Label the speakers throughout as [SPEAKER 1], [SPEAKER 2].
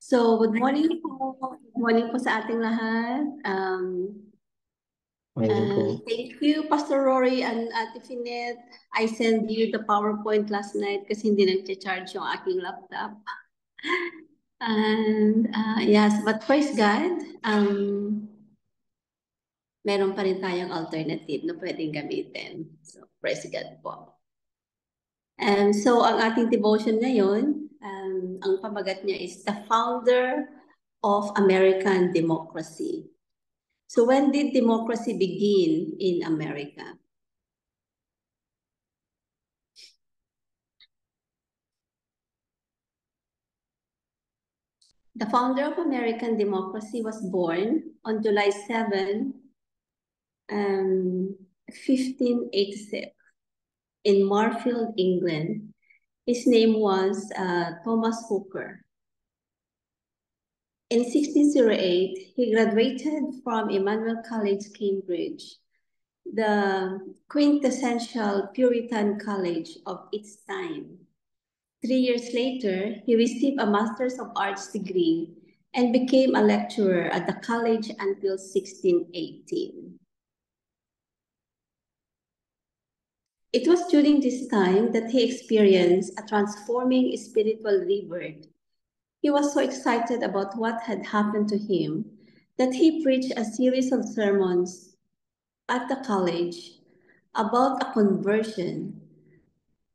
[SPEAKER 1] So, good morning po. Good morning po sa ating lahat.
[SPEAKER 2] Morning po.
[SPEAKER 1] Thank you, Pastor Rory and Ate Finet. I sent you the PowerPoint last night kasi hindi nag-charge yung aking laptop. And yes, but praise God, meron pa rin tayong alternative na pwedeng gamitin. So, praise God po. So, ang ating devotion ngayon, ang pamagat niya is The Founder of American Democracy. So, when did democracy begin in America? The founder of American democracy was born on July 7, 1586 in Marfield, England. His name was Thomas Hooker. In 1608, he graduated from Emmanuel College, Cambridge, the quintessential Puritan college of its time. 3 years later, he received a Master's of Arts degree and became a lecturer at the college until 1618. It was during this time that he experienced a transforming spiritual rebirth. He was so excited about what had happened to him that he preached a series of sermons at the college about a conversion.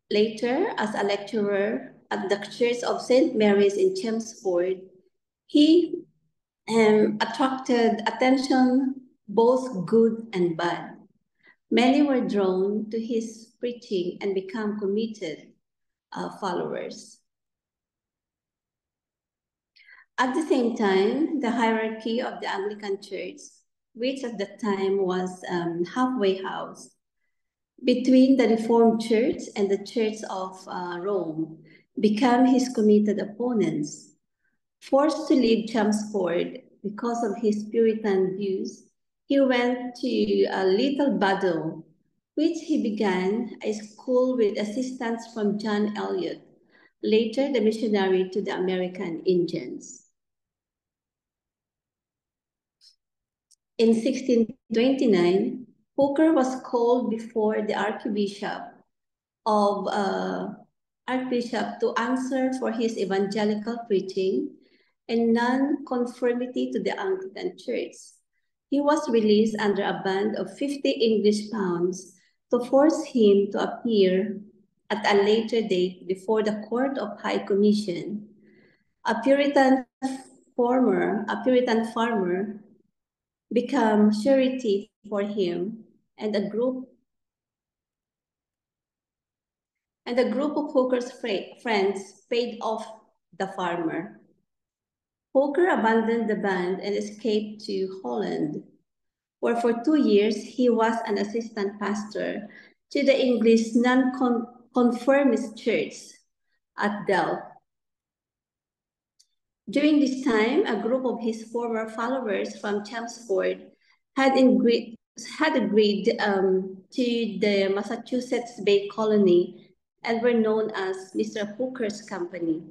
[SPEAKER 1] Later, as a lecturer at the Church of St. Mary's in Chelmsford, he attracted attention, both good and bad. Many were drawn to his preaching and became committed followers. At the same time, the hierarchy of the Anglican Church, which at the time was halfway house between the Reformed Church and the Church of Rome, became his committed opponents. Forced to leave Chelmsford because of his Puritan views, he went to Littlebadow, which he began a school with assistance from John Eliot, later the missionary to the American Indians. In 1629, Hooker was called before the Archbishop to answer for his evangelical preaching and non-conformity to the Anglican Church. He was released under a bond of 50 English pounds to force him to appear at a later date before the Court of High Commission. A Puritan farmer became surety for him, and a group of Hooker's friends paid off the farmer. Hooker abandoned the band and escaped to Holland, where for 2 years he was an assistant pastor to the English non-conformist church at Delft. During this time, a group of his former followers from Chelmsford had agreed to the Massachusetts Bay Colony and were known as Mr. Hooker's Company.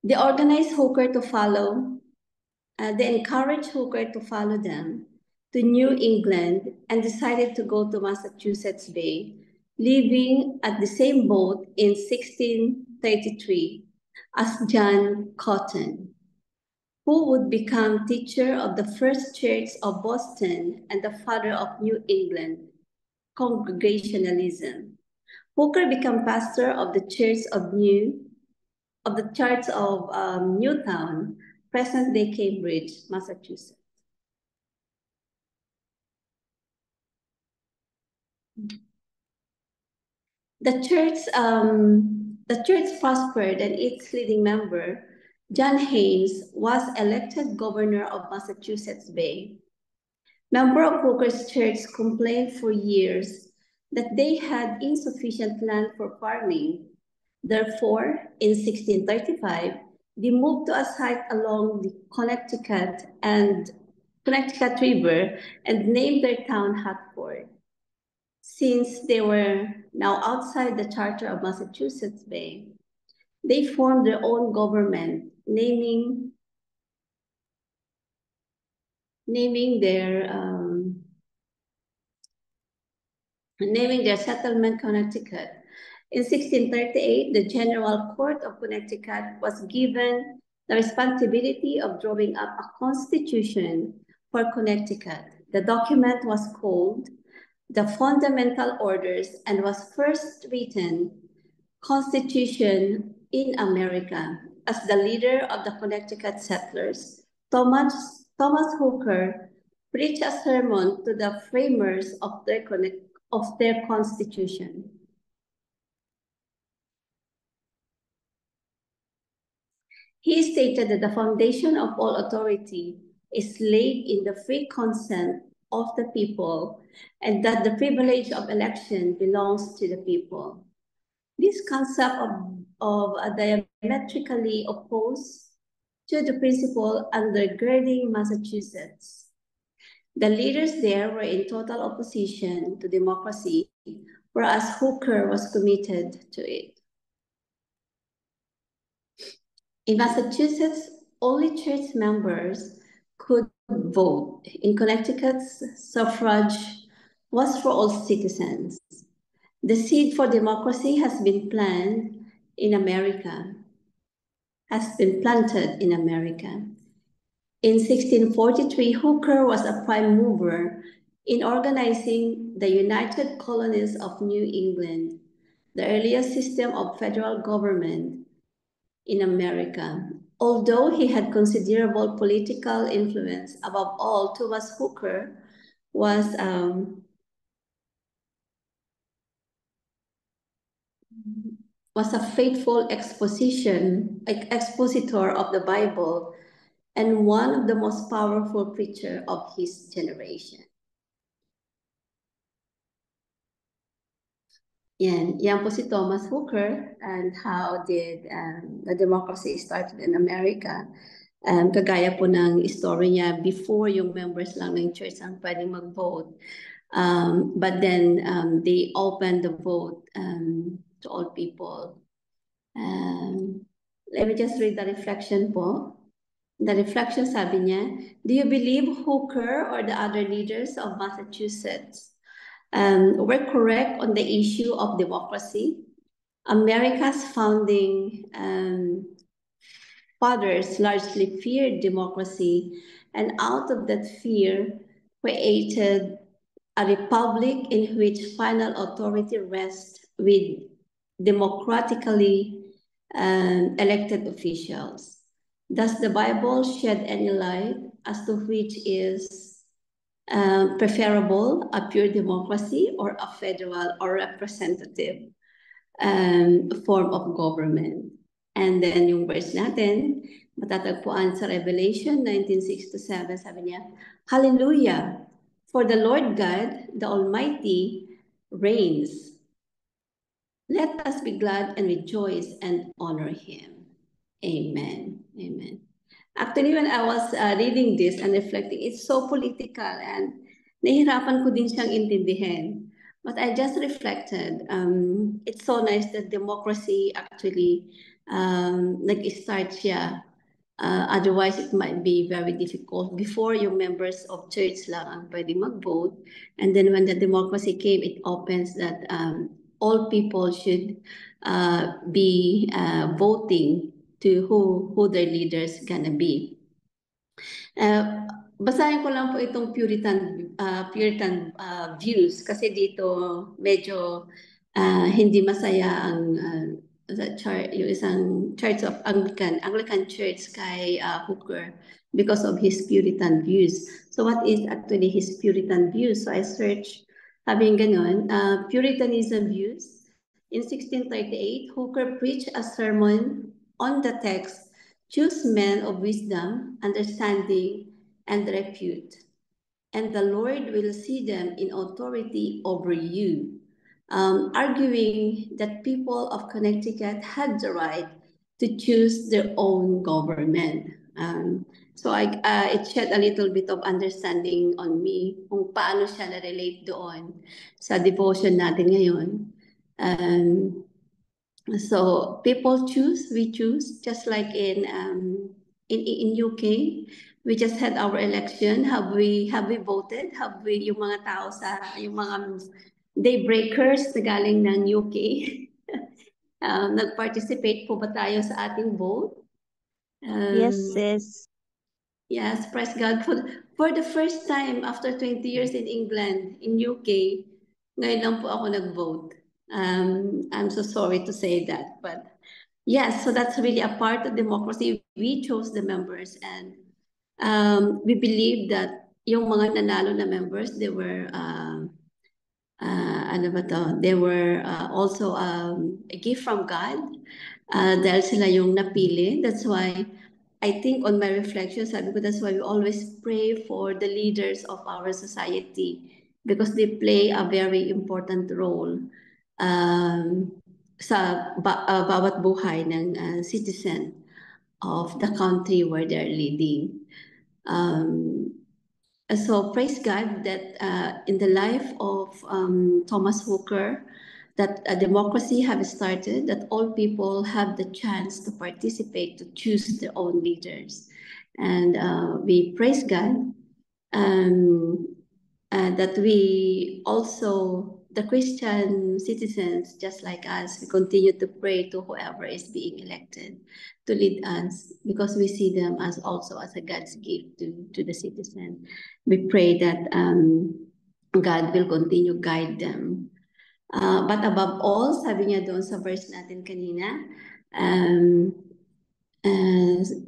[SPEAKER 1] They encouraged Hooker to follow them to New England and decided to go to Massachusetts Bay, leaving at the same boat in 1633 as John Cotton, who would become teacher of the First Church of Boston and the father of New England Congregationalism. Hooker became pastor of the Church of Newtown, present-day Cambridge, Massachusetts. The church prospered, and its leading member, John Haynes, was elected governor of Massachusetts Bay. Members of Hooker's church complained for years that they had insufficient land for farming. Therefore, in 1635, they moved to a site along the Connecticut River and named their town Hartford. Since they were now outside the charter of Massachusetts Bay, They formed their own government, naming their settlement Connecticut. In 1638, the General Court of Connecticut was given the responsibility of drawing up a constitution for Connecticut. The document was called the Fundamental Orders and was first written Constitution in America. As the leader of the Connecticut settlers, Thomas Hooker preached a sermon to the framers of their constitution. He stated that the foundation of all authority is laid in the free consent of the people and that the privilege of election belongs to the people. This concept of diametrically opposed to the principle undergirding Massachusetts. The leaders there were in total opposition to democracy, whereas Hooker was committed to it. In Massachusetts, only church members could vote. In Connecticut, suffrage was for all citizens. The seed for democracy has been planted in America. In 1643, Hooker was a prime mover in organizing the United Colonies of New England, the earliest system of federal government in America. Although he had considerable political influence, above all, Thomas Hooker was a faithful expositor of the Bible and one of the most powerful preachers of his generation. Yan po si Thomas Hooker and how did the democracy started in America. Kagaya po ng story niya, before yung members lang ng church ang pwedeng mag-vote. But then they opened the vote to all people. Let me just read the reflection po. The reflection sabi niya, do you believe Hooker or the other leaders of Massachusetts were correct on the issue of democracy? America's founding fathers largely feared democracy, and out of that fear created a republic in which final authority rests with democratically elected officials. Does the Bible shed any light as to which is preferable, a pure democracy or a federal or representative form of government? And then yung verse natin, matatagpuan sa Revelation 19:6-7, sabi niya, Hallelujah! For the Lord God, the Almighty, reigns. Let us be glad and rejoice and honor Him. Amen. Amen. Actually, when I was reading this and reflecting, it's so political and nahihirapan ko din siyang intindihin. But I just reflected, it's so nice that democracy actually nag-start siya. Otherwise, it might be very difficult. Before, yung members of church lang ang pwede mag-vote. And then when the democracy came, it opens that all people should be voting to who their leaders gonna be. Basahin ko lang po itong Puritan views kasi dito medyo hindi masaya ang yung isang Church of Anglican Church kay Hooker because of his Puritan views. So what is actually his Puritan views? So I searched, having ganon, Puritanism views. In 1638, Hooker preached a sermon on the text, choose men of wisdom, understanding, and repute, and the Lord will see them in authority over you, arguing that people of Connecticut had the right to choose their own government. So it shed a little bit of understanding on me kung paano siya na-relate doon sa devotion natin ngayon. So people choose, we choose, just like in UK, we just had our election. Have we voted? Have we yung mga tao sa yung mga daybreakers na galing ng UK? Nag-participate po ba tayo sa ating vote?
[SPEAKER 2] Yes, sis.
[SPEAKER 1] Yes, praise God. For the first time after 20 years in England, in UK, ngayon lang po ako nag-vote. I'm so sorry to say that, but yes, so that's really a part of democracy. We chose the members, and we believe that yung mga nanalo na members, they were ano ba to? They were also a gift from God dahil sila yung napili. That's why I think on my reflection, sabi ko, that's why we always pray for the leaders of our society because they play a very important role um, sa bawat buhay ng citizen of the country where they're leading. So praise God that in the life of Thomas Hooker, that a democracy have started, that all people have the chance to participate, to choose their own leaders. And we praise God that we also, the Christian citizens, just like us, we continue to pray to whoever is being elected to lead us because we see them as also as a God's gift to the citizen. We pray that God will continue guide them. But above all, sabi niya doon sa verse natin kanina,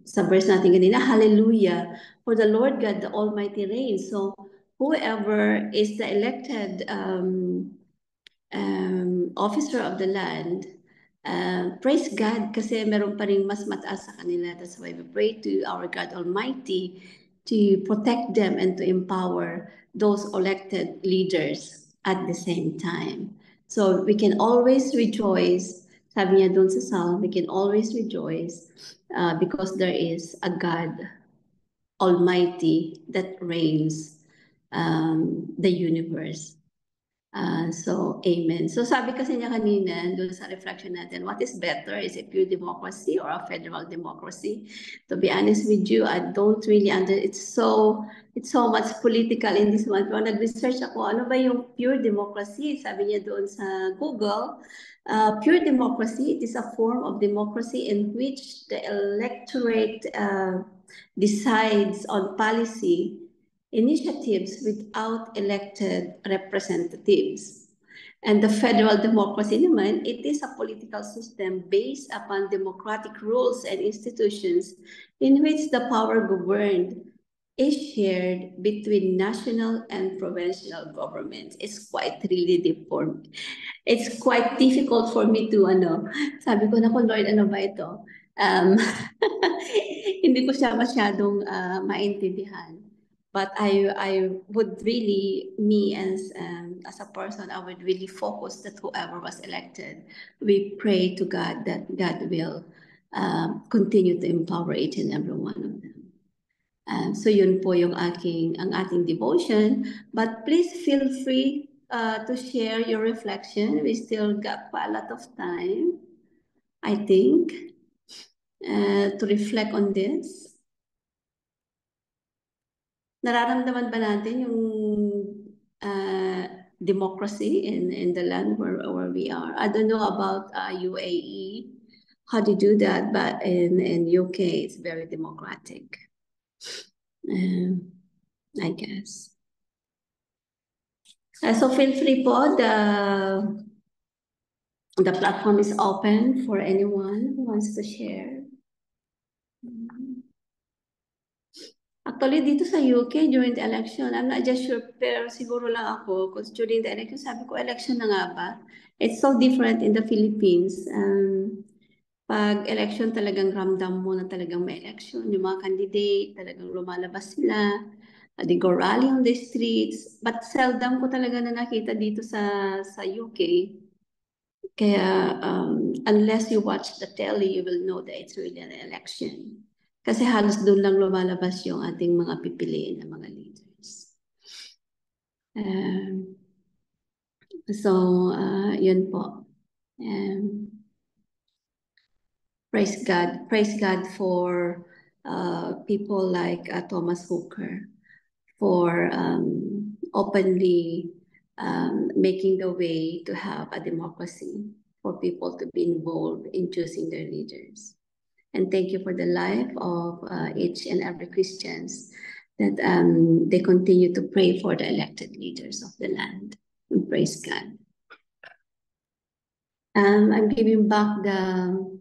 [SPEAKER 1] sa verse natin kanina, hallelujah, for the Lord God, the Almighty reigns. So whoever is the elected officer of the land, praise God kasi meron pa rin mas mataas sa kanila. That's why we pray to our God Almighty to protect them and to empower those elected leaders at the same time. So we can always rejoice, sabi niya doon sa Psalm, we can always rejoice because there is a God Almighty that reigns the universe. So, amen. So, sabi kasi niya kanina, doon sa reflection natin, what is better? Is it pure democracy or a federal democracy? To be honest with you, I don't really it's so much political in this one. Pero nag-research ako, ano ba yung pure democracy? Sabi niya doon sa Google, pure democracy, it is a form of democracy in which the electorate decides on policy initiatives without elected representatives. And the federal democracy naman, it is a political system based upon democratic rules and institutions in which the power governed is shared between national and provincial governments. It's quite really deep for me. It's quite difficult for me to, sabi ko na Lord, ano ba ito? Hindi ko siya masyadong maintindihan. But I would really, me as a person, I would really focus that whoever was elected, we pray to God that God will continue to empower each and every one of them. So yun po yung ang ating devotion. But please feel free to share your reflection. We still got a lot of time, I think, to reflect on this. Nararamdaman ba natin yung democracy in the land where we are? I don't know about UAE, how to do that, but in UK, it's very democratic, I guess. So feel free po, the platform is open for anyone who wants to share. Actually, dito sa UK, during the election, I'm not just sure, pero siguro lang ako, because during the election, sabi ko, election na nga ba? It's so different in the Philippines. Pag election, talagang ramdam mo na talagang may election. Yung mga candidate, talagang lumalabas sila. They go rally on the streets. But seldom ko talaga na nakita dito sa UK. Kaya unless you watch the telly, you will know that it's really an election. Kasi halos doon lang lumalabas yung ating mga pipiliin na mga leaders. So, yun po. Praise God for people like Thomas Hooker for openly making the way to have a democracy for people to be involved in choosing their leaders. And thank you for the life of each and every Christians that they continue to pray for the elected leaders of the land. And praise God. I'm giving back the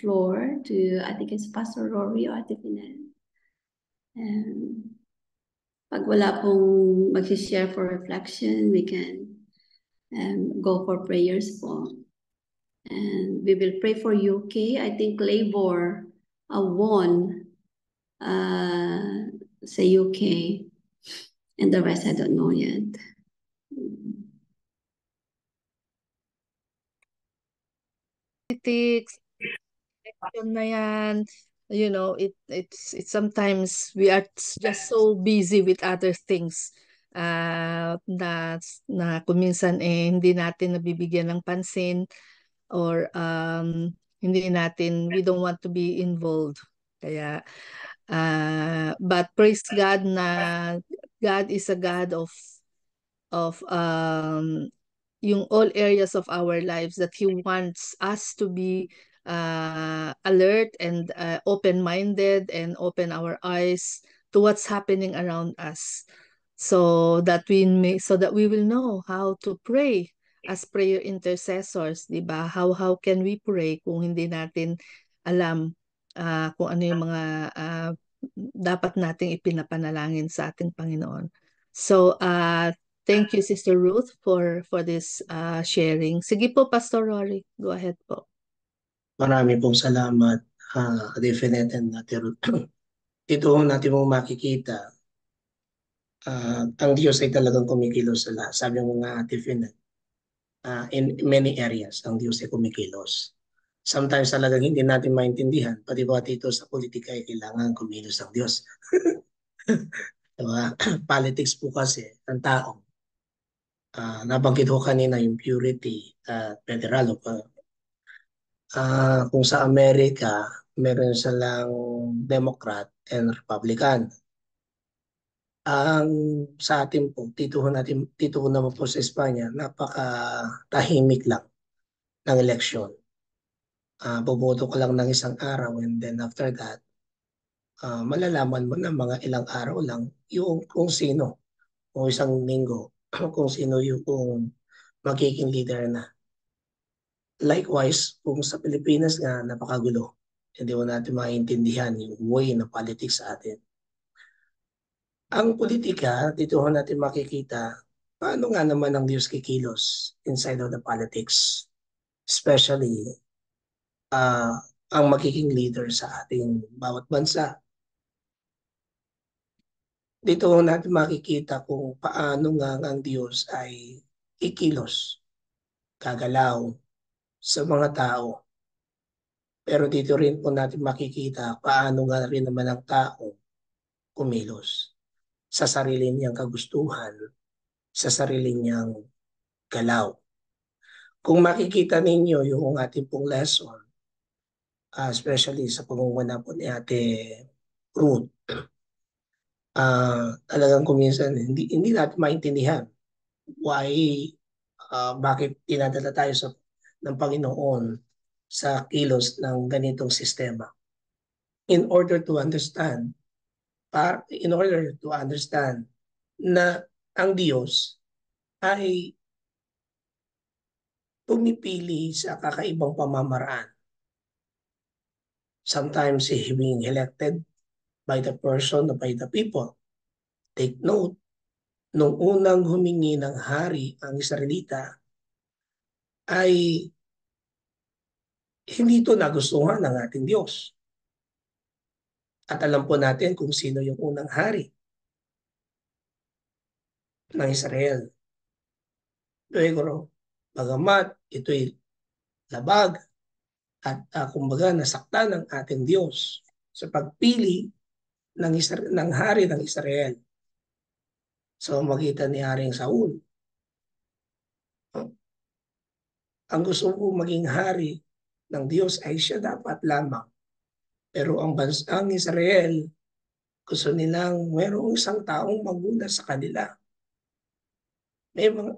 [SPEAKER 1] floor to, I think it's Pastor Rory or Ate Pinel. Pag wala pong mag-share for reflection, we can go for prayers po. And we will pray for UK. I think Labour won sa UK. And the rest, I don't know yet.
[SPEAKER 3] Politics, election na yan, you know, it's sometimes we are just so busy with other things na kung minsan hindi natin nabibigyan ng pansin or we don't want to be involved. Kaya but praise God na God is a God of yung all areas of our lives, that He wants us to be alert and open-minded and open our eyes to what's happening around us, so that we will know how to pray as prayer intercessors, di ba? How can we pray kung hindi natin alam kung ano yung mga dapat nating ipinapanalangin sa ating Panginoon. So thank you, Sister Ruth, for this sharing. Sige po, Pastor Rory. Go ahead po.
[SPEAKER 4] Marami pong salamat, Definite and Ate Ruth. Ito natin mong makikita, ang Diyos ay talagang kumikilos sa lahat. Sabi mo nga, Ate Finette, in many areas, ang Diyos ay kumikilos. Sometimes talagang hindi natin maintindihan, pati ba dito sa politika ay kailangan kumilos ang Diyos. Diba? Politics po kasi, ang tao. Nabanggit ko kanina yung purity at federal. Kung sa Amerika, meron silang Democrat and Republican. Ang sa atin po, dito naman po sa Espanya, napaka-tahimik lang ng eleksyon. Boboto ka lang ng isang araw and then after that, malalaman mo na mga ilang araw lang yung kung sino, o isang linggo, kung sino yung magiging leader na. Likewise, kung sa Pilipinas nga napakagulo, hindi mo natin maintindihan yung way ng politics sa atin. Ang politika, dito natin makikita paano nga naman ang Diyos kikilos inside of the politics, especially ang magiging leader sa ating bawat bansa. Dito natin makikita kung paano nga ang Diyos ay kikilos, gagalaw sa mga tao. Pero dito rin po natin makikita paano nga rin naman ang tao kumilos sa sarili niyang kagustuhan, sa sarili niyang galaw. Kung makikita ninyo yung ating pong lesson, especially sa pangunguna po ni Ate Ruth, talagang kuminsan hindi natin maintindihan why bakit tinadala tayo ng Panginoon sa kilos ng ganitong sistema. In order to understand na ang Diyos ay pumipili sa kakaibang pamamaraan. Sometimes being elected by the person or by the people. Take note, nung unang humingi ng hari ang Israelita, ay hindi ito nagustuhan ng ating Diyos. At alam po natin kung sino yung unang hari ng Israel. Pero bagamat ito'y labag at kumbaga nasaktan ng ating Diyos sa pagpili ng hari ng Israel sa magitan ni Haring Saul. Ang gusto ko maging hari ng Diyos ay siya dapat lamang. Pero ang bansang Israel, gusto nilang mayroong isang taong maguna sa kanila.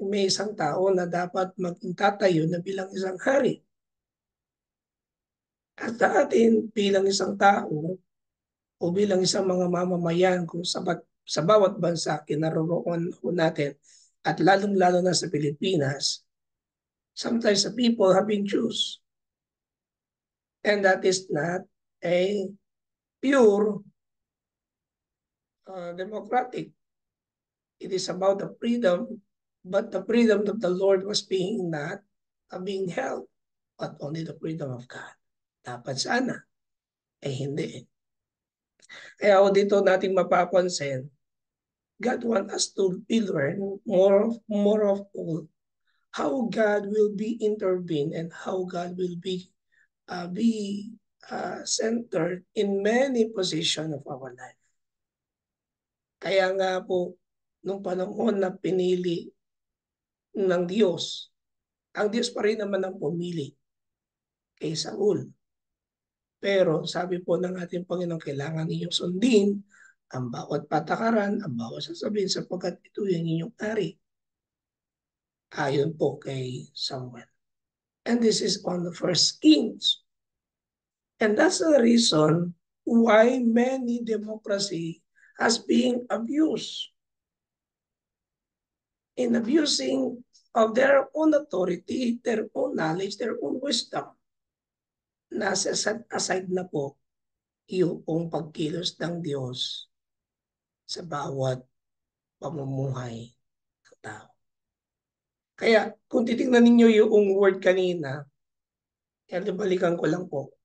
[SPEAKER 4] May isang tao na dapat maging tatayo na bilang isang hari. At sa atin bilang isang tao o bilang isang mga mamamayan kung sa bawat bansa kinaroroon natin at lalong-lalo na sa Pilipinas, sometimes the people have been choose. And that is not a pure democratic. It is about the freedom, but the freedom of the Lord was being not being held, but only the freedom of God. Dapat sana, hindi. Kaya dito natin mapapansin, God wants us to learn more of all how God will be intervened and how God will be centered in many positions of our life. Kaya nga po, nung panahon na pinili ng Diyos, ang Diyos pa rin naman ang pumili kay Saul. Pero sabi po ng ating Panginoon, kailangan ninyong sundin ang bawat patakaran, ang bawat sasabihin sapagkat ito yung inyong ari. Ayon po kay Samuel. And this is on the first Kings. And that's the reason why many democracy has been abused. In abusing of their own authority, their own knowledge, their own wisdom. Nasa set aside na po yung pagkilos ng Diyos sa bawat pamumuhay ng tao. Kaya kung titingnan ninyo yung word kanina, balikan ko lang po.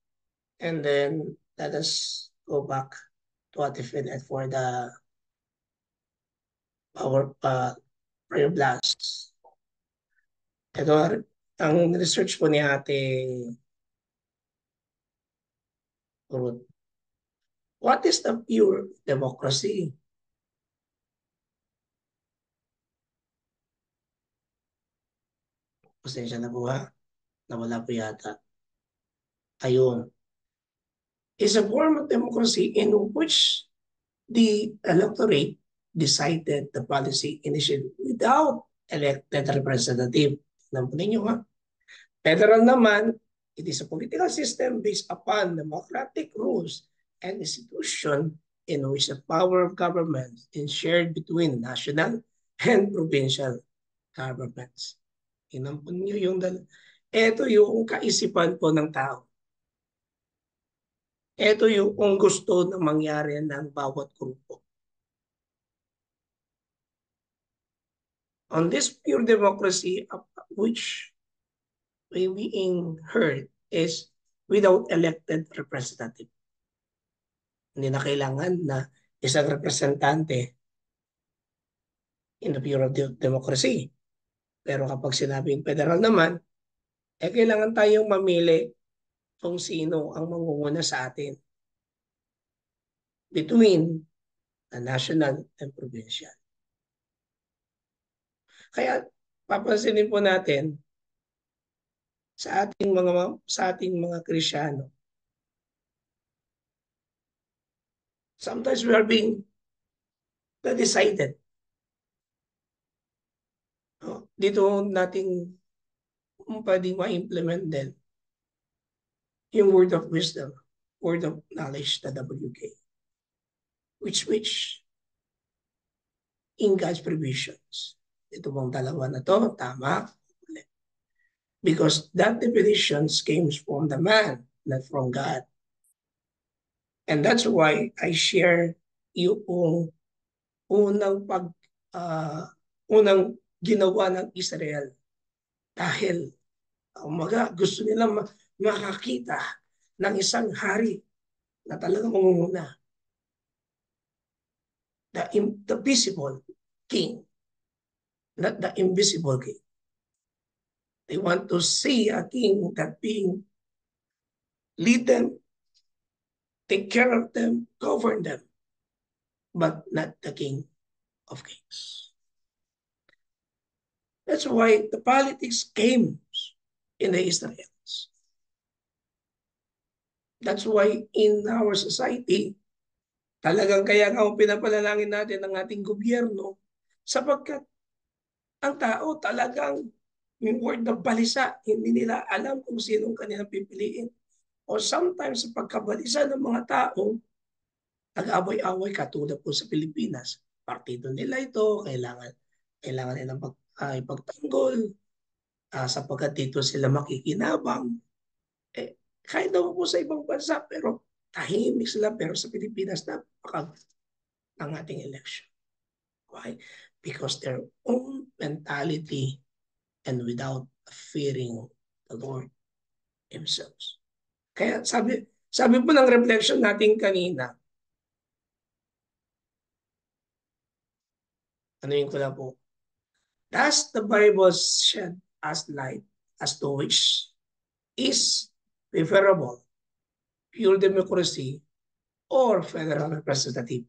[SPEAKER 4] And then let us go back to Ate Finet for the power prayer blast. Ito, ang research po ni Ate Ruth. What is the pure democracy? Pasensya na po ha. Nawala po yata. Ayun. Is a form of democracy in which the electorate decided the policy initiative without elected representative. Tignan po ninyo ha. Federal naman, it is a political system based upon democratic rules and institution in which the power of government is shared between national and provincial governments. Tignan po ninyo yung ito yung kaisipan po ng tao. Ito yung gusto na mangyari ng bawat grupo. On this pure democracy which we being heard is without elected representative. Hindi na kailangan na isang representante in the pure democracy. Pero kapag sinabing federal naman, kailangan tayong mamili kung sino ang mangunguna sa atin between the national and provincial. Kaya papansinin po natin sa ating mga Kristiyano, sometimes we are being decided. Dito nating pwedeng ma-implement din yung word of wisdom, word of knowledge, the WK. Which in God's provisions. Ito bang dalawa na to, tama? Because that definitions came from the man, not from God. And that's why I share yung unang ginawa ng Israel. Dahil gusto nila makakita ng isang hari na talagang mangunguna. The visible king, not the invisible king. They want to see a king that being lead them, take care of them, govern them, but not the King of Kings. That's why the politics came in the Israelites. That's why in our society, talagang kaya nga pinapanalangin natin ang ating gobyerno sapagkat ang tao talagang yung word ng balisa, hindi nila alam kung sinong kanilang pipiliin. O sometimes sa pagkabalisa ng mga tao, nag-away-away katulad po sa Pilipinas. Partido nila ito, kailangan nilang ipagtanggol sapagkat dito sila makikinabang. Kahit daw po sa ibang bansa, pero tahimik sila. Pero sa Pilipinas, napaka ang ating election. Why? Because their own mentality and without fearing the Lord themselves. Kaya sabi po ng reflection natin kanina, ano yung ko lang po, does the Bible shed us light as to which is preferable, pure democracy or federal representative?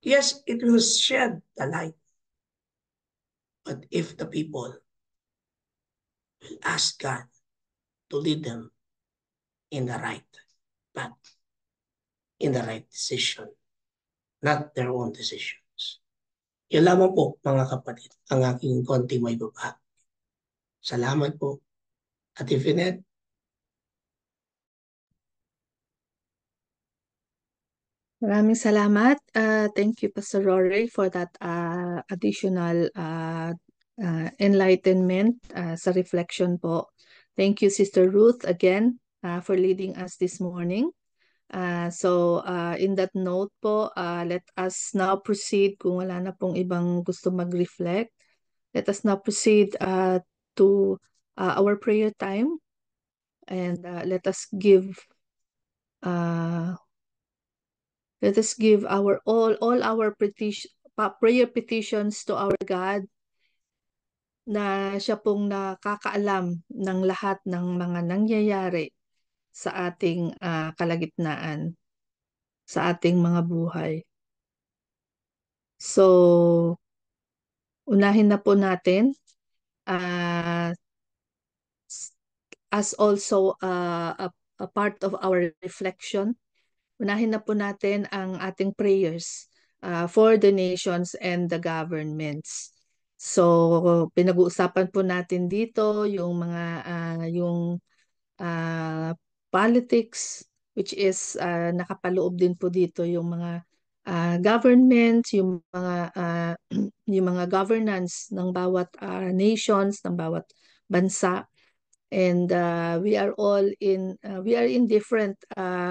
[SPEAKER 4] Yes, it will shed the light. But if the people will ask God to lead them in the right path, in the right decision, not their own decisions. Yan lamang po, mga kapatid, ang aking konting may baba. Salamat po. Ate Finet.
[SPEAKER 3] Maraming salamat. Thank you, Pastor Rory, for that additional enlightenment sa reflection po. Thank you, Sister Ruth, again, for leading us this morning. So in that note po, let us now proceed, kung wala na pong ibang gusto mag-reflect, let us now proceed to our prayer time, and let us give our all our prayer petitions to our God, na siya pong nakakaalam ng lahat ng mga nangyayari sa ating kalagitnaan, sa ating mga buhay. So, unahin na po natin, as also a part of our reflection, unahin na po natin ang ating prayers for the nations and the governments. So, pinag-uusapan po natin dito yung mga politics, which is nakapaloob din po dito yung mga governments, yung mga governance ng bawat nations, ng bawat bansa. And we are in different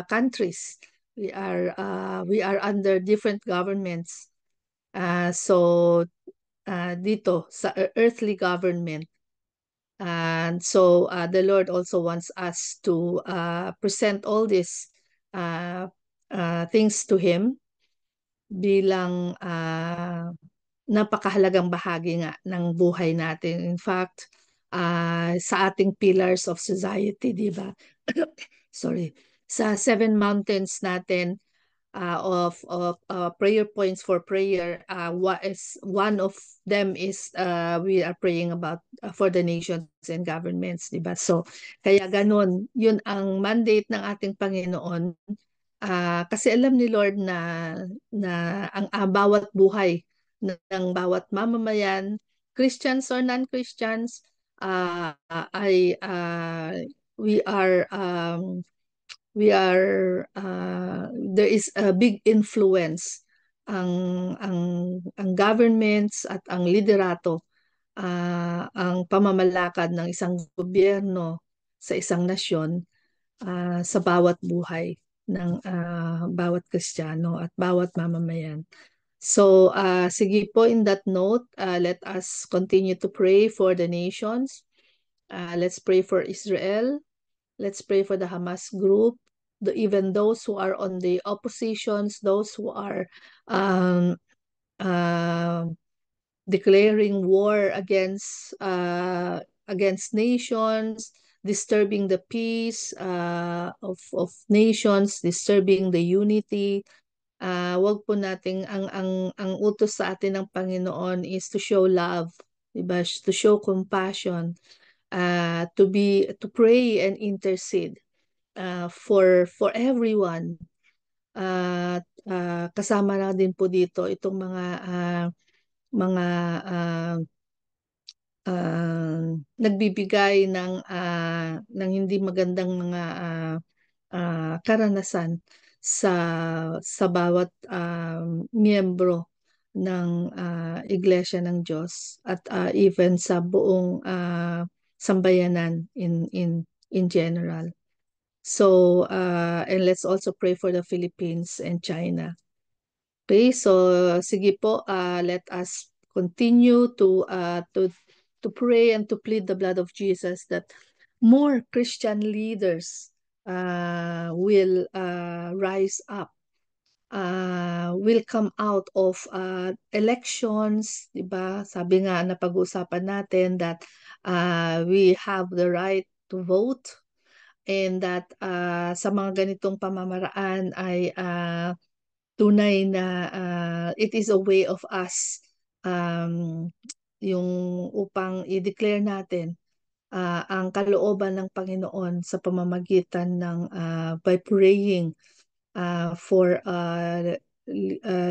[SPEAKER 3] countries. We are under different governments. So dito sa earthly government. And so the Lord also wants us to present all these things to Him bilang napakahalagang bahagi nga ng buhay natin. In fact, sa ating pillars of society, di ba? Sorry. Sa 7 mountains natin, of prayer points for prayer, one of them is we are praying about for the nations and governments, diba? So kaya ganun, yun ang mandate ng ating Panginoon, kasi alam ni Lord na ang bawat buhay ng bawat mamamayan, Christians or non-Christians, ay there is a big influence ang governments at ang liderato, ang pamamalakad ng isang gobyerno sa isang nasyon sa bawat buhay ng bawat Kristiyano at bawat mamamayan. So sige po, in that note, let us continue to pray for the nations. Let's pray for Israel. Let's pray for the Hamas group, even those who are on the oppositions, those who are declaring war against nations, disturbing the peace of nations, disturbing the unity. Wag po nating ang utos sa atin ng Panginoon is to show love, diba? To show compassion. to pray and intercede for everyone. Kasama na din po dito itong mga nagbibigay ng hindi magandang mga karanasan sa bawat miyembro ng Iglesia ng Diyos at even sa buong sambayanan in general. So and let's also pray for the Philippines and China. Okay, so sige po, let us continue to pray and to plead the blood of Jesus that more Christian leaders will rise up, will come out of elections, diba? Sabi nga na pag-uusapan natin that we have the right to vote, and that sa mga ganitong pamamaraan ay tunay na it is a way of us yung upang i-declare natin ang kalooban ng Panginoon sa pamamagitan ng by praying for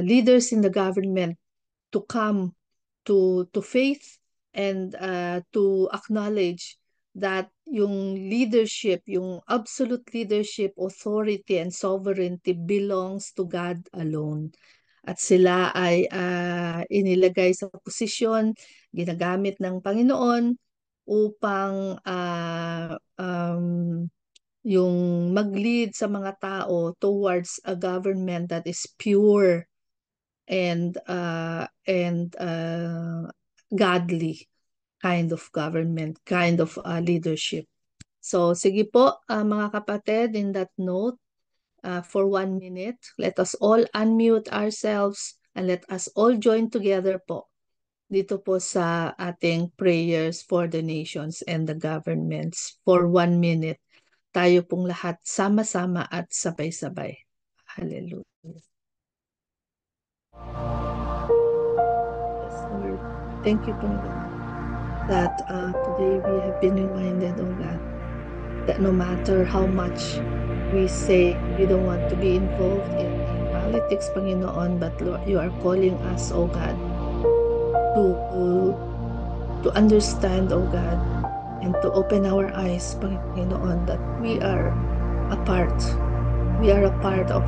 [SPEAKER 3] leaders in the government to come to faith and to acknowledge that yung leadership, yung absolute leadership, authority, and sovereignty belongs to God alone. At sila ay inilagay sa posisyon, ginagamit ng Panginoon upang yung mag-lead sa mga tao towards a government that is pure and godly kind of government, kind of leadership. So sige po mga kapatid, in that note, for 1 minute, let us all unmute ourselves and let us all join together po dito po sa ating prayers for the nations and the governments. For 1 minute, tayo pong lahat sama-sama at sabay-sabay. Hallelujah. Yes, Lord. Thank you, Panginoon, that today we have been reminded, oh God, that no matter how much we say we don't want to be involved in politics, Panginoon, but Lord, you are calling us, oh God, to understand, oh God, and to open our eyes, Panginoon, that we are a part of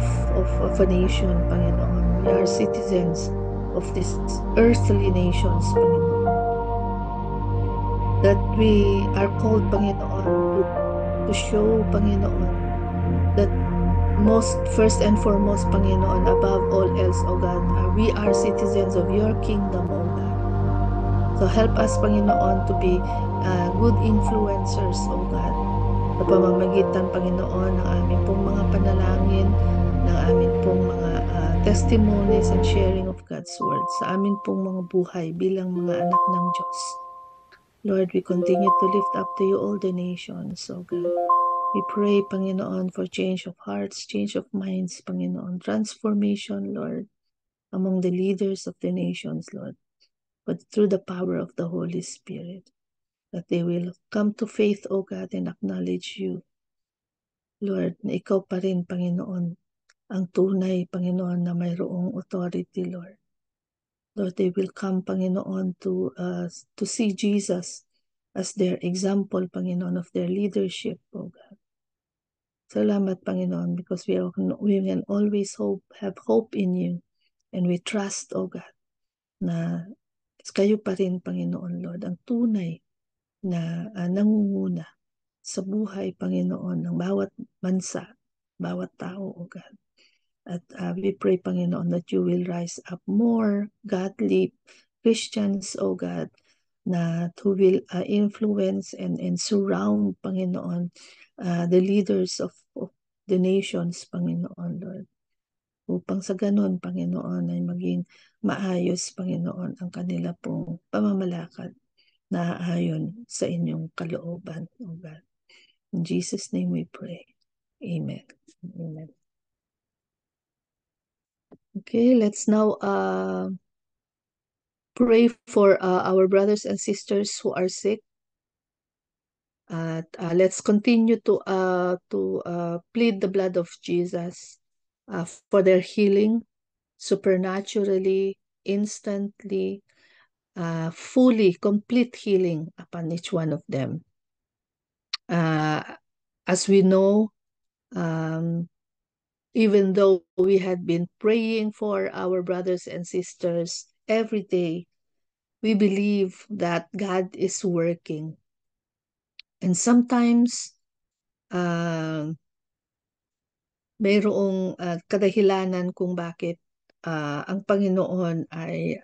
[SPEAKER 3] a nation, Panginoon. We are citizens of these earthly nations, Panginoon. That we are called, Panginoon, to show, Panginoon, that first and foremost, Panginoon, above all else, O God, we are citizens of your kingdom, O God. So help us, Panginoon, to be good influencers, O God, sa pamamagitan, Panginoon, ng aming pong mga panalangin, ng aming pong mga testimonies and sharing of God's word, sa aming pong mga buhay bilang mga anak ng Diyos. Lord, we continue to lift up to you all the nations, O God. We pray, Panginoon, for change of hearts, change of minds, Panginoon, transformation, Lord, among the leaders of the nations, Lord, but through the power of the Holy Spirit, that they will come to faith, O God, and acknowledge you, Lord, na ikaw pa rin, Panginoon, ang tunay, Panginoon, na mayroong authority, Lord. Lord, they will come, Panginoon, to see Jesus as their example, Panginoon, of their leadership, O God. Salamat, Panginoon, because we can always have hope in you, and we trust, O God, na kayo pa rin, Panginoon, Lord, ang tunay na nangunguna sa buhay, Panginoon, ng bawat bansa, bawat tao, O God. At we pray, Panginoon, that you will rise up more godly Christians, O God, who will influence and surround, Panginoon, the leaders of the nations, Panginoon, Lord. Upang sa ganun, Panginoon, ay maging maayos, Panginoon, ang kanila pong pamamalakad na ayon sa inyong kalooban, O God. In Jesus' name we pray. Amen. Amen. Okay, let's now pray for our brothers and sisters who are sick. Let's continue to plead the blood of Jesus for their healing, supernaturally, instantly, fully, complete healing upon each one of them. As we know, even though we had been praying for our brothers and sisters every day, we believe that God is working. And sometimes, mayroong kadahilanan kung bakit ang Panginoon ay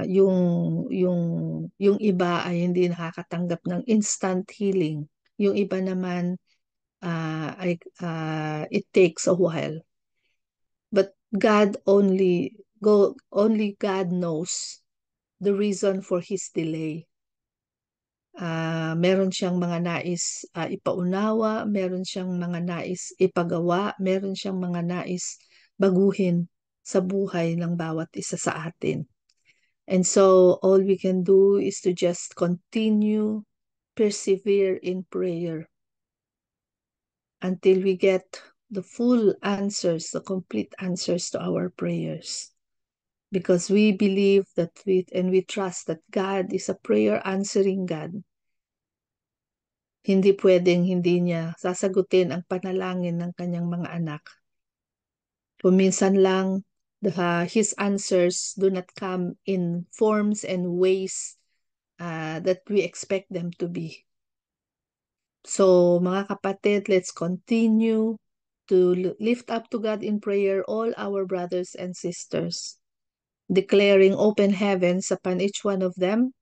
[SPEAKER 3] yung iba ay hindi nakakatanggap ng instant healing. Yung iba naman it takes a while. But only God knows the reason for His delay. Meron siyang mga nais ipaunawa, meron siyang mga nais ipagawa, meron siyang mga nais baguhin sa buhay ng bawat isa sa atin. And so all we can do is to just continue, persevere in prayer until we get the full answers, the complete answers to our prayers. Because we believe that and we trust that God is a prayer answering God. Hindi pwedeng hindi niya sasagutin ang panalangin ng kanyang mga anak. Kuminsan lang, His answers do not come in forms and ways that we expect them to be. So, mga kapatid, let's continue to lift up to God in prayer all our brothers and sisters, declaring open heavens upon each one of them,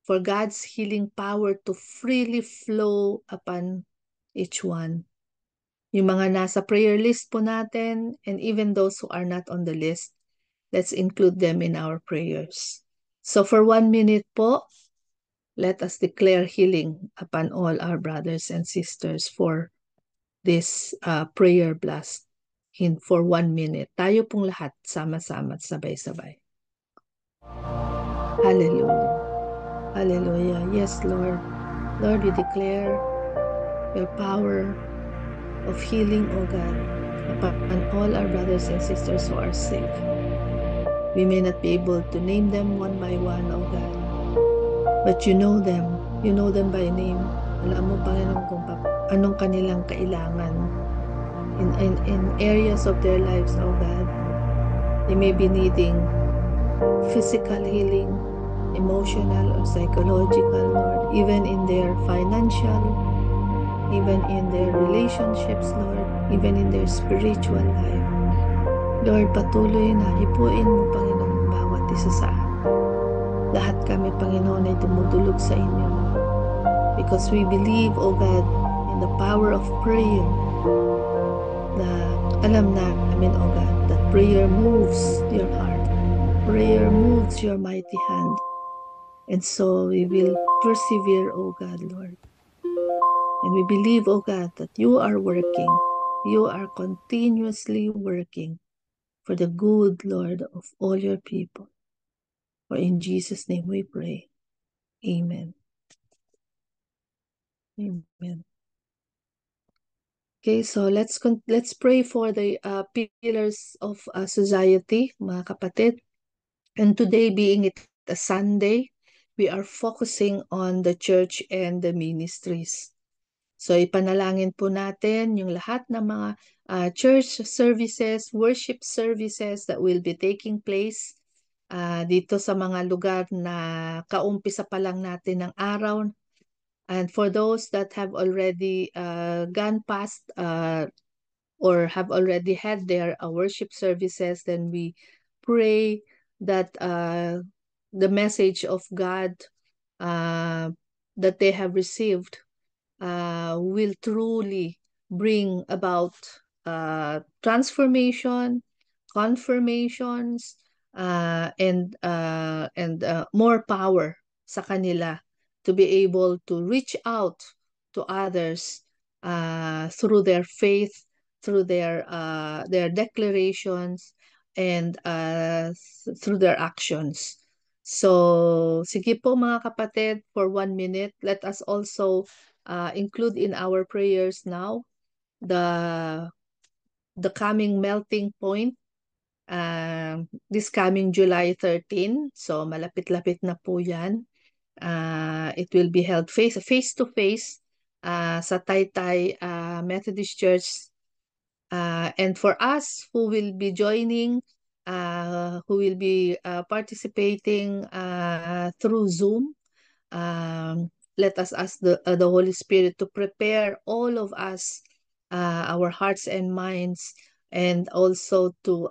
[SPEAKER 3] for God's healing power to freely flow upon each one. Yung mga nasa prayer list po natin, and even those who are not on the list, let's include them in our prayers. So for 1 minute po, let us declare healing upon all our brothers and sisters for this prayer blast for 1 minute. Tayo pong lahat sama-sama at sabay-sabay. Hallelujah. Hallelujah. Yes, Lord. Lord, we declare your power of healing, O God, upon all our brothers and sisters who are sick. We may not be able to name them one by one, O God, but you know them. You know them by name. Alam mo, Panginoon, kung anong kanilang kailangan in areas of their lives, O God. They may be needing physical healing, emotional or psychological, Lord, even in their financial, even in their relationships, Lord, even in their spiritual life. Lord, patuloy na hipuin mo, Panginoon, bawat isa sa atin. Lahat kami, Panginoon, ay dumudulog sa inyo. Because we believe, O God, in the power of prayer, na alam namin, O God, that prayer moves your heart. Prayer moves your mighty hand. And so we will persevere, O God, Lord. And we believe, O God, that you are working. You are continuously working for the good, Lord, of all your people. For in Jesus' name we pray. Amen. Amen. Okay, so let's pray for the pillars of society, mga kapatid. And today, being it a Sunday, we are focusing on the church and the ministries. So ipanalangin po natin yung lahat ng mga church services, worship services that will be taking place dito sa mga lugar na kaumpisa pa lang natin ng araw. And for those that have already gone past or have already had their worship services, then we pray that the message of God that they have received will truly bring about transformation, confirmations, and more power sa kanila to be able to reach out to others through their faith, through their declarations, and through their actions. So, sige po mga kapatid, for 1 minute, let us also include in our prayers now the coming melting point, this coming July 13. So, malapit-lapit na po yan. It will be held face to face sa Taytay Methodist Church. And for us who will be joining, who will be participating through Zoom, let us ask the Holy Spirit to prepare all of us, our hearts and minds, and also to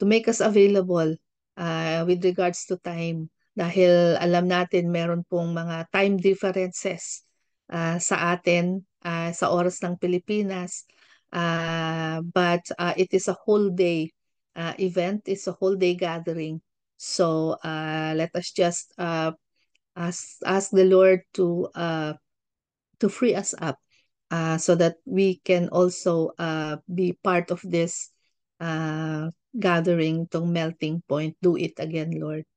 [SPEAKER 3] make us available with regards to time. Dahil alam natin meron pong mga time differences sa atin, sa oras ng Pilipinas. But it is a whole day event. It's a whole day gathering. So let us just ask the Lord to free us up so that we can also be part of this gathering, tong melting point. Do it again, Lord.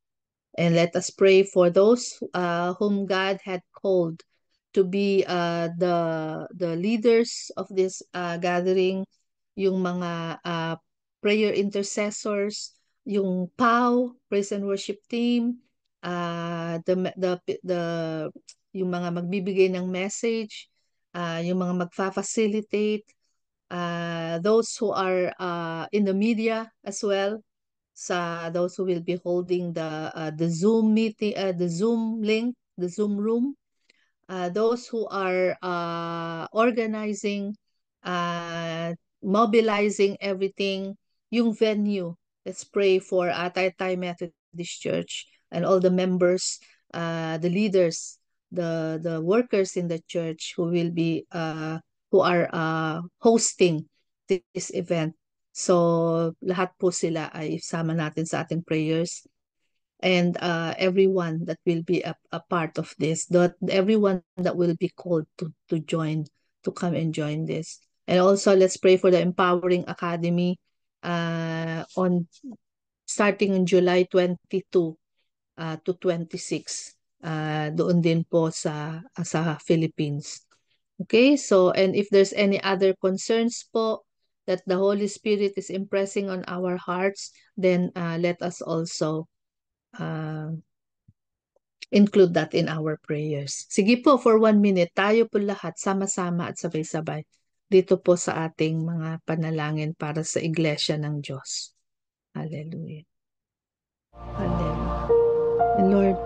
[SPEAKER 3] And let us pray for those whom God had called to be the leaders of this gathering, yung mga prayer intercessors, yung POW, Praise and Worship Team, yung mga magbibigay ng message, yung mga magfa-facilitate, those who are in the media as well, those who will be holding the Zoom meeting, the Zoom link, the Zoom room, those who are organizing, mobilizing everything, yung venue. Let's pray for Taytay Methodist Church and all the members, the leaders, the workers in the church who will be who are hosting this event. So lahat po sila ay isama natin sa ating prayers, and everyone that will be a part of this, everyone that will be called to join, to come and join this. And also let's pray for the Empowering Academy on starting in July 22 to 26, doon din po sa Philippines. Okay, so and if there's any other concerns po that the Holy Spirit is impressing on our hearts, then let us also include that in our prayers. Sige po, for 1 minute, tayo po lahat sama-sama at sabay-sabay dito po sa ating mga panalangin para sa Iglesia ng Diyos. Hallelujah. Hallelujah. And Lord,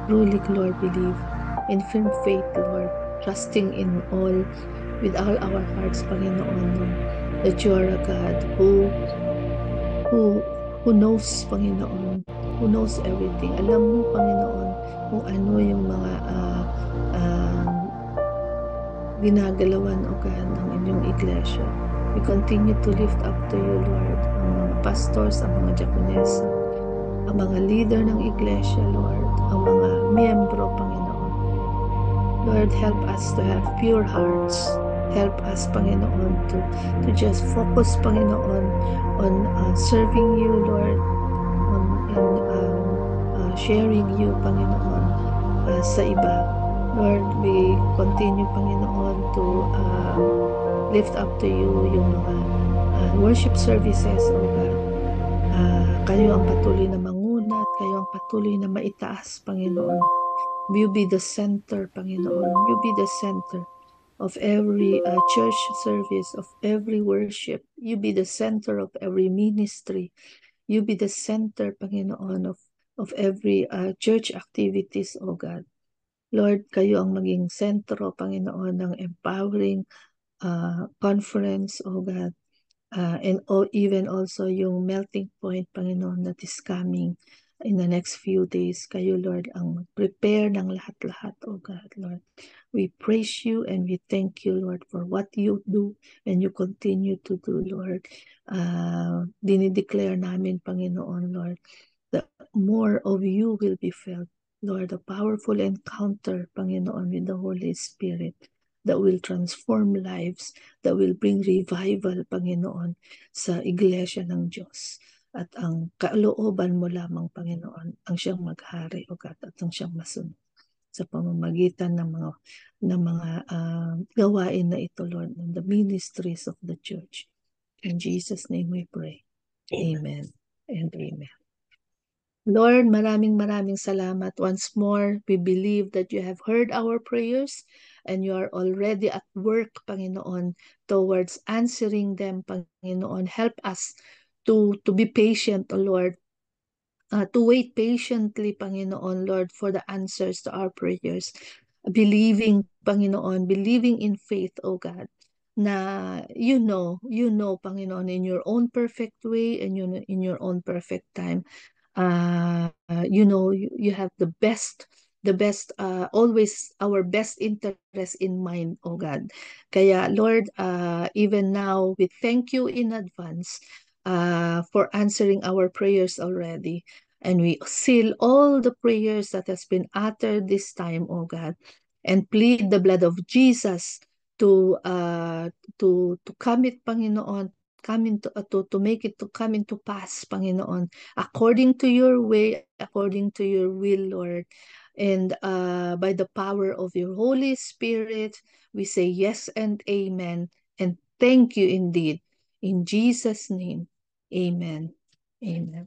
[SPEAKER 3] truly, Lord, believe in firm faith, Lord, trusting in all, with all our hearts, Panginoon, Lord, that you are a God who knows, Panginoon, who knows everything. Alam mo, Panginoon, kung ano yung mga ginagalawan, O God, ng inyong iglesia. We continue to lift up to you, Lord, ang mga pastors, ang mga diakonesa, ang mga leader ng iglesia, Lord, ang mga miyembro, Panginoon. Lord, help us to have pure hearts. Help us, Panginoon, to just focus, Panginoon, on serving you, Lord, on sharing you, Panginoon, sa iba. Lord, we continue, Panginoon, to lift up to you yung mga worship services, O God. Kayo ang patuloy na mangunat, kayo ang patuloy na maitaas, Panginoon. You be the center, Panginoon. You be the center of every church service, of every worship. You be the center of every ministry. You be the center, Panginoon, of every church activities, O God. Lord, kayo ang maging sentro, Panginoon, ng empowering conference, O God. And even also yung melting point, Panginoon, that is coming in the next few days. Kayo, Lord, ang prepare ng lahat-lahat, O God, Lord. We praise you and we thank you, Lord, for what you do and you continue to do, Lord. Dinideclare namin, Panginoon, Lord, that more of you will be felt, Lord, a powerful encounter, Panginoon, with the Holy Spirit that will transform lives, that will bring revival, Panginoon, sa Iglesia ng Diyos. At ang kalooban mo lamang, Panginoon, ang siyang maghari, O God, at ang siyang masunod sa pamamagitan ng mga gawain na ito, Lord, ng the ministries of the church. In Jesus' name we pray. Amen and amen. Lord, maraming salamat. Once more, we believe that you have heard our prayers and you are already at work, Panginoon, towards answering them, Panginoon. Help us to be patient, O Lord, to wait patiently, Panginoon, Lord, for the answers to our prayers. Believing, Panginoon, believing in faith, O God, na you know, Panginoon, in your own perfect way and in your own perfect time. You have the best, always our best interest in mind, oh God. Kaya Lord, even now we thank you in advance for answering our prayers already, and we seal all the prayers that has been uttered this time, oh God, and plead the blood of Jesus to come it, Panginoon, to make it to come into pass, Panginoon, according to your way, according to your will, Lord. And by the power of your Holy Spirit, we say yes and amen. And thank you indeed. In Jesus' name, amen. Amen.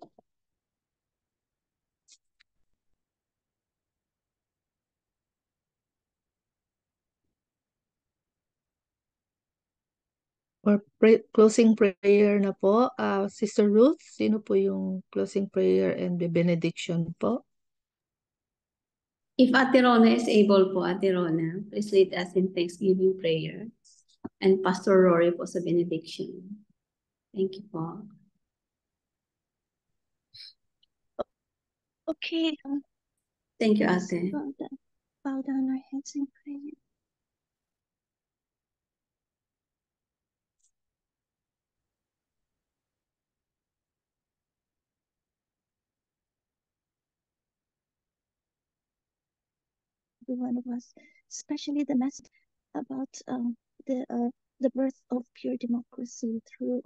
[SPEAKER 3] For closing prayer na po, Sister Ruth, sino po yung closing prayer and the benediction po?
[SPEAKER 1] If Ate Rona is able po, Ate Rona, please lead us in Thanksgiving prayer. And Pastor Rory po sa benediction. Thank you po.
[SPEAKER 2] Okay.
[SPEAKER 1] Thank you,
[SPEAKER 2] let's
[SPEAKER 1] Ate.
[SPEAKER 2] bow down our heads in prayer. Every one of us, especially the message about the birth of pure democracy through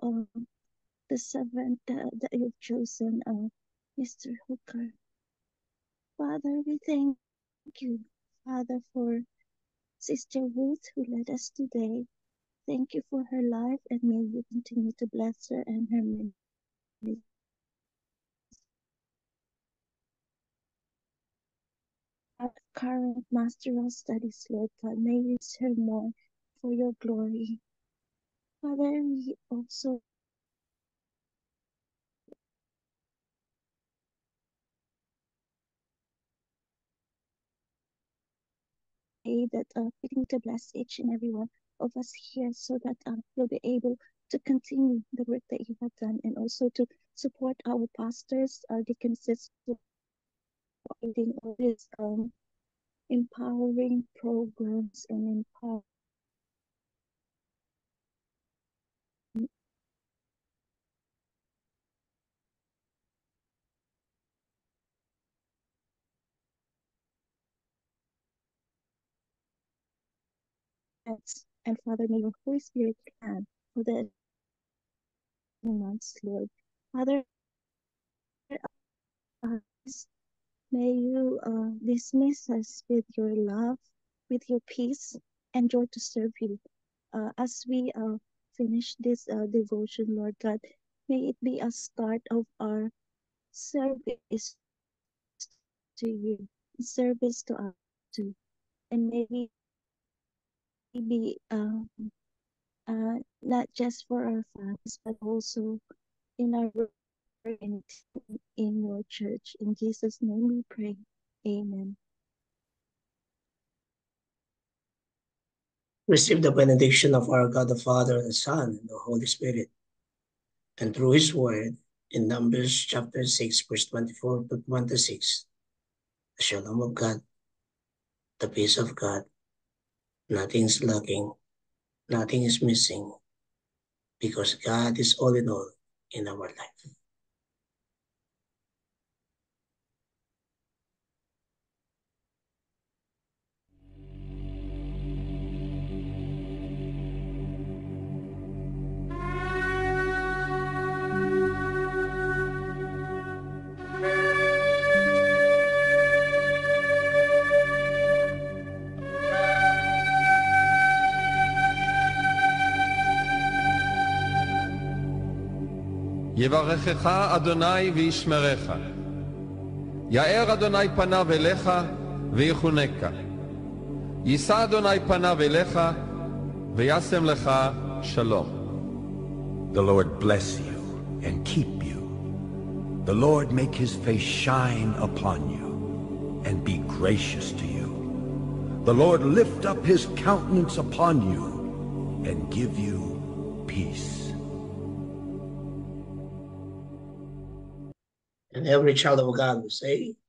[SPEAKER 2] the servant that you've chosen, Mr. Hooker. Father, we thank you, Father, for Sister Ruth who led us today. Thank you for her life, and may you continue to bless her and her ministry. Our current masteral studies, Lord God, may you use her more for your glory. Father, we also pray that continue to bless each and every one of us here, so that we'll be able to continue the work that you have done, and also to support our pastors, our deaconesses, for leading all these empowering programs and empowering and Father, may your Holy Spirit plan for the months, Lord. Father, may you dismiss us with your love, with your peace, and joy to serve you. As we finish this devotion, Lord God, may it be a start of our service to you, service to us too. And may we be not just for our families, but also in our work and in your church. In Jesus' name we pray. Amen.
[SPEAKER 4] Receive the benediction of our God, the Father, the Son, and the Holy Spirit. And through his word, in Numbers chapter 6, verse 24 to 26, the shalom of God, the peace of God, nothing is lacking, nothing is missing, because God is all in all in our life.
[SPEAKER 5] יברכך אדוני וישמרך. יאר אדוני פניו אליך ויחונקה. יישא אדוני פניו אליך וישם לך שלום.
[SPEAKER 6] The Lord bless you and keep you. The Lord make his face shine upon you and be gracious to you. The Lord lift up his countenance upon you and give you peace.
[SPEAKER 4] And every child of God will say,